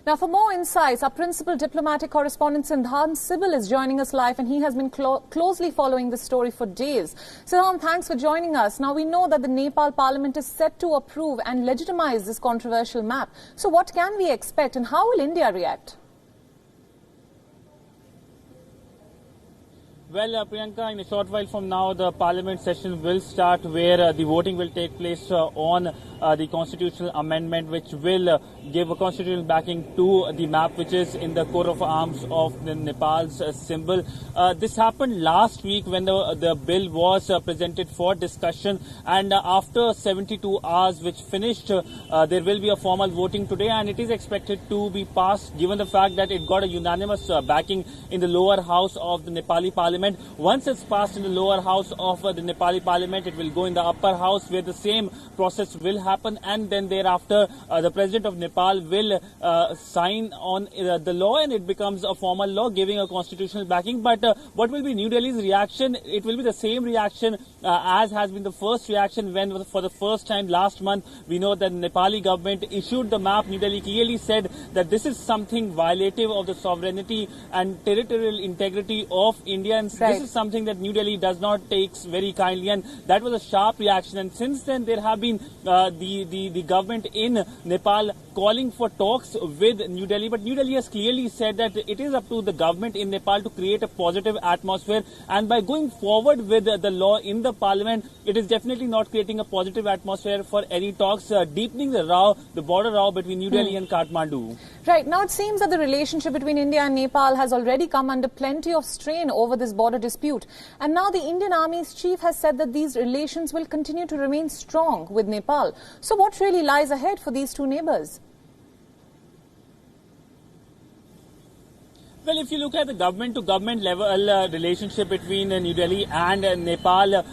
Now, for more insights, our principal diplomatic correspondent Siddhant Sibil is joining us live, and he has been closely following this story for days. Siddhant, thanks for joining us. Now, we know that the Nepal Parliament is set to approve and legitimize this controversial map. So what can we expect, and how will India react? Well, Priyanka, in a short while from now, the Parliament session will start, where the voting will take place on the constitutional amendment, which will give a constitutional backing to the map, which is in the coat of arms of the Nepal's symbol. This happened last week when the bill was presented for discussion, and after 72 hours, which finished, there will be a formal voting today, and it is expected to be passed, given the fact that it got a unanimous backing in the lower house of the Nepali Parliament. Once it's passed in the lower house of the Nepali Parliament, it will go in the upper house, where the same process will happen, and then thereafter the President of Nepal will sign on the law, and it becomes a formal law giving a constitutional backing. But what will be New Delhi's reaction? It will be the same reaction as has been the first reaction when, for the first time last month, we know that the Nepali government issued the map. New Delhi clearly said that this is something violative of the sovereignty and territorial integrity of India, and this is something that New Delhi does not take very kindly, and that was a sharp reaction. And since then, there have been the government in Nepal calling for talks with New Delhi, but New Delhi has clearly said that it is up to the government in Nepal to create a positive atmosphere, and by going forward with the law in the Parliament, it is definitely not creating a positive atmosphere for any talks, deepening the border row between New Delhi and Kathmandu. Right. Now, it seems that the relationship between India and Nepal has already come under plenty of strain over this border dispute. And now the Indian Army's chief has said that these relations will continue to remain strong with Nepal. So what really lies ahead for these two neighbours? Well, if you look at the government-to-government level relationship between New Delhi and Nepal,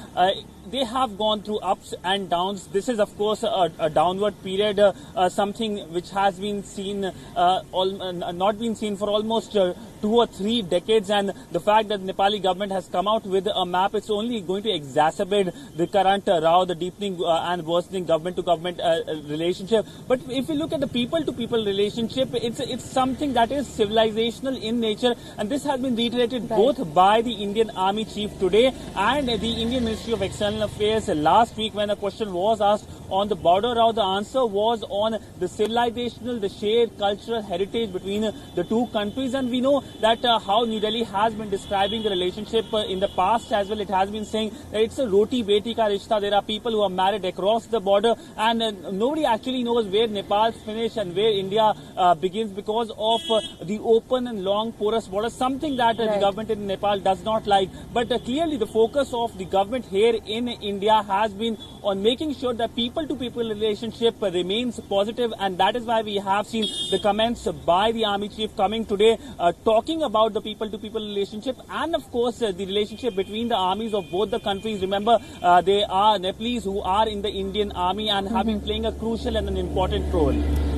they have gone through ups and downs. This is, of course, a downward period, something which has been seen, not been seen for almost 2 or 3 decades. And the fact that the Nepali government has come out with a map, it's only going to exacerbate the current row, the deepening and worsening government-to-government relationship. But if you look at the people-to-people relationship, it's something that is civilizational in nature, and this has been reiterated both by the Indian Army chief today and the Indian Ministry of External Affairs last week. When a question was asked on the border row, the answer was on the civilizational, the shared cultural heritage between the two countries. And we know that how New Delhi has been describing the relationship in the past as well. It has been saying that it's a roti beti ka rishta. There are people who are married across the border, and nobody actually knows where Nepal finishes and where India begins, because of the open and long porous border, something that the government in Nepal does not like. But clearly the focus of the government here in India has been on making sure that people-to-people relationship remains positive, and that is why we have seen the comments by the Army Chief coming today, talking about the people-to-people relationship and, of course, the relationship between the armies of both the countries. Remember, they are Nepalese who are in the Indian Army and have been playing a crucial and an important role.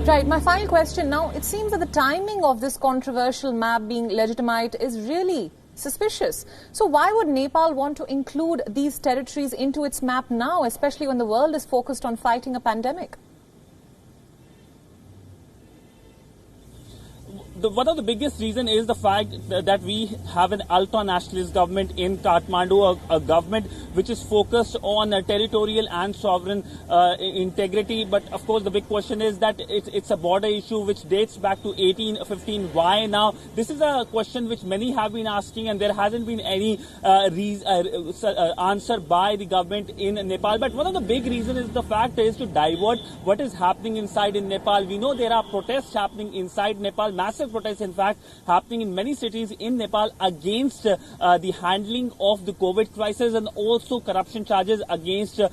Right. My final question now, it seems that the timing of this controversial map being legitimized is really suspicious. So why would Nepal want to include these territories into its map now, especially when the world is focused on fighting a pandemic? One of the biggest reasons is the fact that we have an ultra-nationalist government in Kathmandu, a government which is focused on territorial and sovereign integrity. But of course, the big question is that it's a border issue which dates back to 1815. Why now? This is a question which many have been asking, and there hasn't been any answer by the government in Nepal. But one of the big reasons is the fact is to divert what is happening inside in Nepal. We know there are protests happening inside Nepal, massive protests, in fact, happening in many cities in Nepal against the handling of the COVID crisis, and also corruption charges against the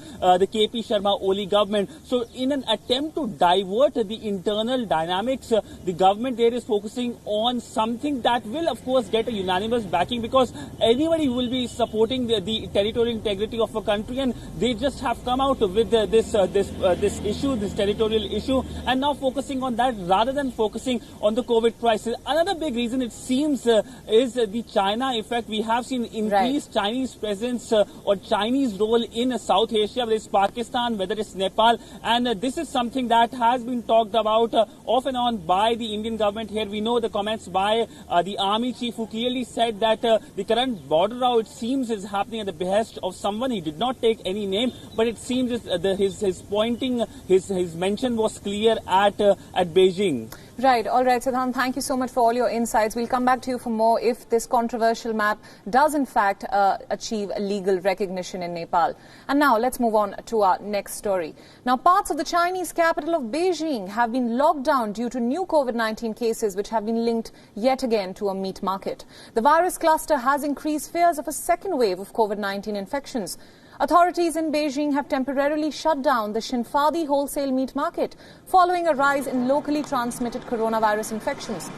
KP Sharma Oli government. So in an attempt to divert the internal dynamics, the government there is focusing on something that will, of course, get a unanimous backing, because anybody will be supporting the territorial integrity of a country, and they just have come out with this issue, this territorial issue, and now focusing on that rather than focusing on the COVID prices. Another big reason, it seems, is the China effect. We have seen increased Chinese presence or Chinese role in South Asia, whether it's Pakistan, whether it's Nepal, and this is something that has been talked about off and on by the Indian government here. We know the comments by the army chief, who clearly said that the current border row, it seems, is happening at the behest of someone. He did not take any name, but it seems his pointing, his mention was clear at Beijing. Right. All right, Siddhant, thank you so much for all your insights. We'll come back to you for more if this controversial map does in fact achieve legal recognition in Nepal. And now let's move on to our next story. Now, parts of the Chinese capital of Beijing have been locked down due to new COVID-19 cases which have been linked yet again to a meat market. The virus cluster has increased fears of a second wave of COVID-19 infections. Authorities in Beijing have temporarily shut down the Xinfadi wholesale meat market following a rise in locally transmitted coronavirus infections.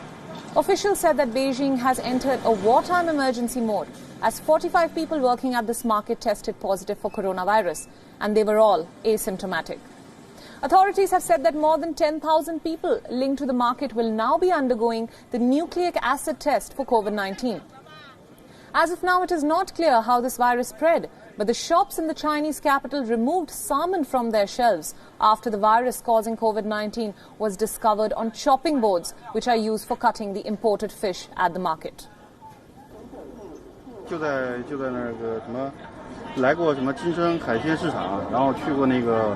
Officials said that Beijing has entered a wartime emergency mode as 45 people working at this market tested positive for coronavirus, and they were all asymptomatic. Authorities have said that more than 10,000 people linked to the market will now be undergoing the nucleic acid test for COVID-19. As of now, it is not clear how this virus spread, but the shops in the Chinese capital removed salmon from their shelves after the virus causing COVID-19 was discovered on chopping boards, which are used for cutting the imported fish at the market. 就在那个什么，来过什么金生海鲜市场，然后去过那个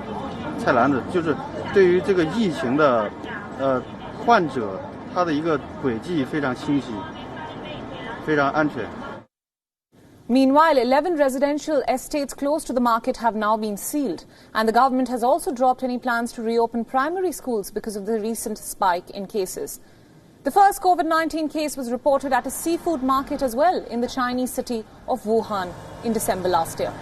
菜篮子，就是对于这个疫情的患者，他的一个轨迹非常清晰，非常安全。 Meanwhile, 11 residential estates close to the market have now been sealed, and the government has also dropped any plans to reopen primary schools because of the recent spike in cases. The first COVID-19 case was reported at a seafood market as well in the Chinese city of Wuhan in December last year.